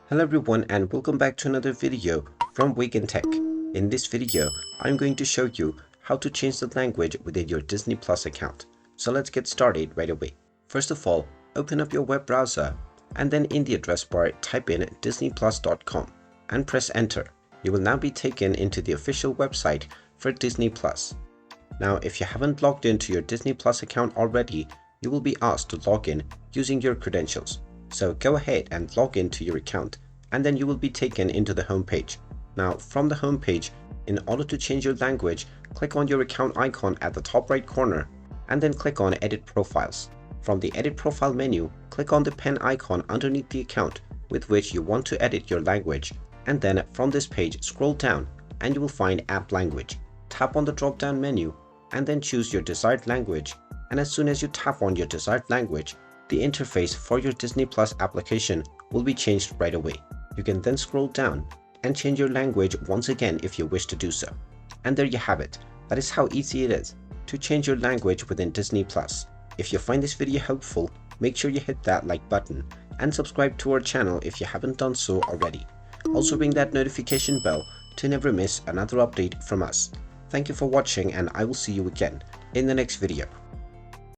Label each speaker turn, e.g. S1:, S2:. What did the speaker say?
S1: Hello everyone and welcome back to another video from Wake&Tech. In this video, I'm going to show you how to change the language within your Disney Plus account. So let's get started right away. First of all, open up your web browser and then in the address bar type in disneyplus.com and press enter. You will now be taken into the official website for Disney Plus. Now if you haven't logged into your Disney Plus account already, you will be asked to log in using your credentials. So go ahead and log into your account and then you will be taken into the home page. Now from the home page, in order to change your language, click on your account icon at the top right corner and then click on Edit Profiles. From the Edit Profile menu, click on the pen icon underneath the account with which you want to edit your language, and then from this page scroll down and you will find App Language. Tap on the drop down menu and then choose your desired language, and as soon as you tap on your desired language, the interface for your Disney Plus application will be changed right away. You can then scroll down and change your language once again if you wish to do so. And there you have it. That is how easy it is to change your language within Disney Plus. If you find this video helpful, make sure you hit that like button and subscribe to our channel if you haven't done so already. Also ring that notification bell to never miss another update from us. Thank you for watching and I will see you again in the next video.